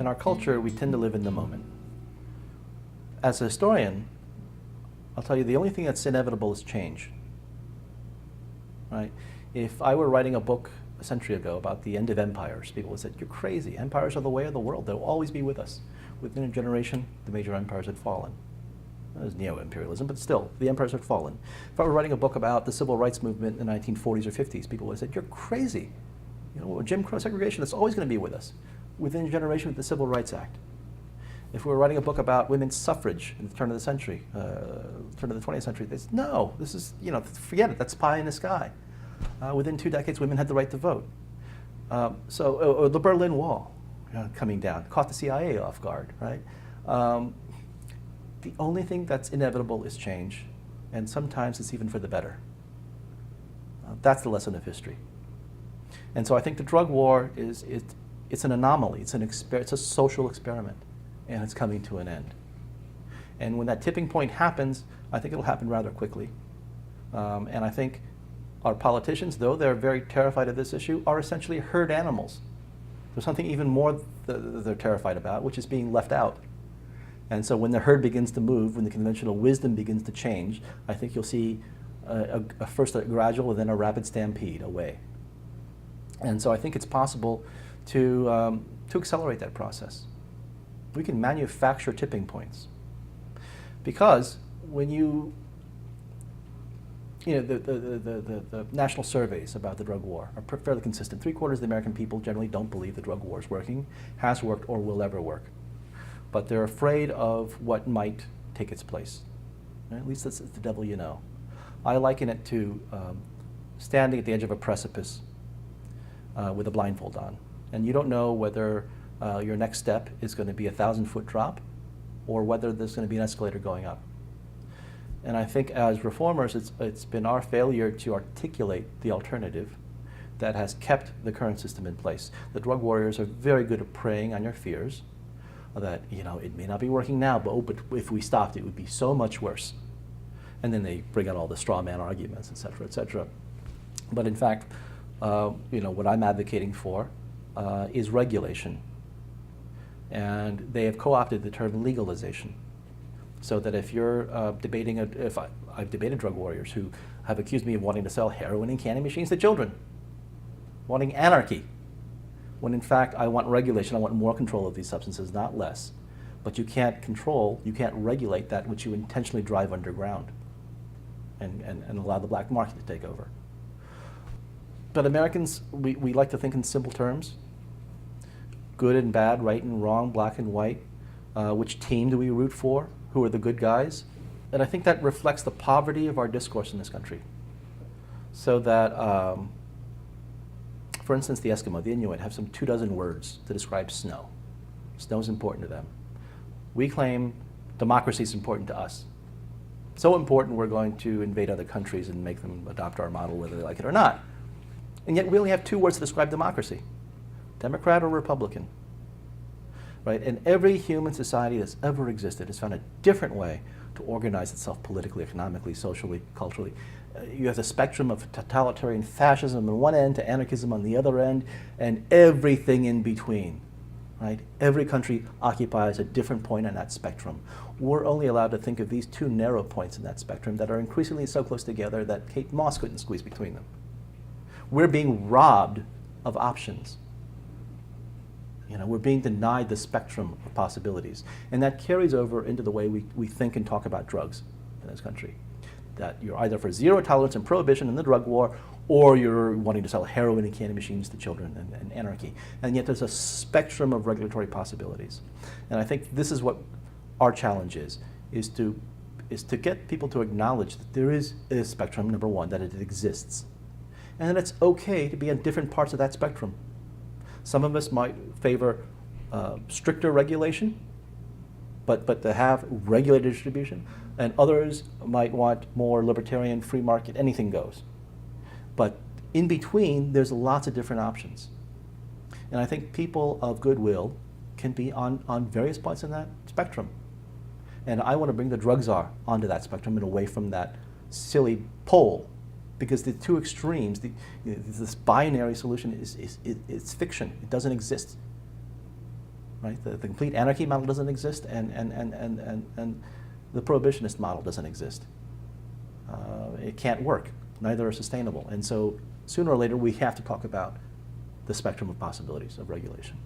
In our culture, we tend to live in the moment. As a historian, I'll tell you the only thing that's inevitable is change. Right? If I were writing a book a century ago about the end of empires, people would say, "You're crazy. Empires are the way of the world. They'll always be with us." Within a generation, the major empires had fallen. That was neo-imperialism, but still, the empires had fallen. If I were writing a book about the civil rights movement in the 1940s or 50s, people would have said, "You're crazy. You know, Jim Crow segregation, that's always going to be with us." Within a generation, with the Civil Rights Act. If we were writing a book about women's suffrage in the turn of the century, turn of the 20th century, they said, "No, this is, you know, forget it, that's pie in the sky." Within 2 decades, women had the right to vote. So the Berlin Wall coming down caught the CIA off guard, right? The only thing that's inevitable is change, and sometimes it's even for the better. That's the lesson of history. And so I think the drug war it's an anomaly, it's a social experiment, and it's coming to an end. And when that tipping point happens, I think it'll happen rather quickly. And I think our politicians, though they're very terrified of this issue, are essentially herd animals. There's something even more they're terrified about, which is being left out. And so when the herd begins to move, when the conventional wisdom begins to change, I think you'll see first a gradual and then a rapid stampede away. And so I think it's possible to accelerate that process. We can manufacture tipping points. Because when the national surveys about the drug war are fairly consistent. 3/4 of the American people generally don't believe the drug war is working, has worked, or will ever work. But they're afraid of what might take its place. At least that's the devil you know. I liken it to standing at the edge of a precipice with a blindfold on. And you don't know whether your next step is going to be a 1,000-foot drop or whether there's going to be an escalator going up. And I think as reformers, it's been our failure to articulate the alternative that has kept the current system in place. The drug warriors are very good at preying on your fears that, you know, it may not be working now, but if we stopped, it would be so much worse. And then they bring out all the straw man arguments, et cetera, et cetera. But in fact, what I'm advocating for is regulation. And they have co-opted the term legalization. So that if you're I've debated drug warriors who have accused me of wanting to sell heroin and candy machines to children, wanting anarchy, when in fact I want regulation, I want more control of these substances, not less. But you can't regulate that which you intentionally drive underground and allow the black market to take over. But Americans, we like to think in simple terms. Good and bad, right and wrong, black and white. Which team do we root for? Who are the good guys? And I think that reflects the poverty of our discourse in this country. So that, for instance, the Eskimo, the Inuit, have some 24 words to describe snow. Snow is important to them. We claim democracy is important to us. So important we're going to invade other countries and make them adopt our model whether they like it or not. And yet we only have 2 words to describe democracy: Democrat or Republican. Right? And every human society that's ever existed has found a different way to organize itself politically, economically, socially, culturally. You have the spectrum of totalitarian fascism on one end to anarchism on the other end, and everything in between. Right? Every country occupies a different point on that spectrum. We're only allowed to think of these 2 narrow points in that spectrum that are increasingly so close together that Kate Moss couldn't squeeze between them. We're being robbed of options. We're being denied the spectrum of possibilities. And that carries over into the way we think and talk about drugs in this country. That you're either for zero tolerance and prohibition in the drug war, or you're wanting to sell heroin and candy machines to children and anarchy. And yet there's a spectrum of regulatory possibilities. And I think this is what our challenge is to get people to acknowledge that there is a spectrum, number one, that it exists. And that it's okay to be on different parts of that spectrum. Some of us might favor stricter regulation, but to have regulated distribution, and others might want more libertarian, free market, anything goes. But in between, there's lots of different options. And I think people of goodwill can be on various points in that spectrum. And I want to bring the drug czar onto that spectrum and away from that silly pole. Because the 2 extremes, this binary solution is fiction. It doesn't exist. right? The complete anarchy model doesn't exist, and the prohibitionist model doesn't exist. It can't work. Neither are sustainable. And so sooner or later, we have to talk about the spectrum of possibilities of regulation.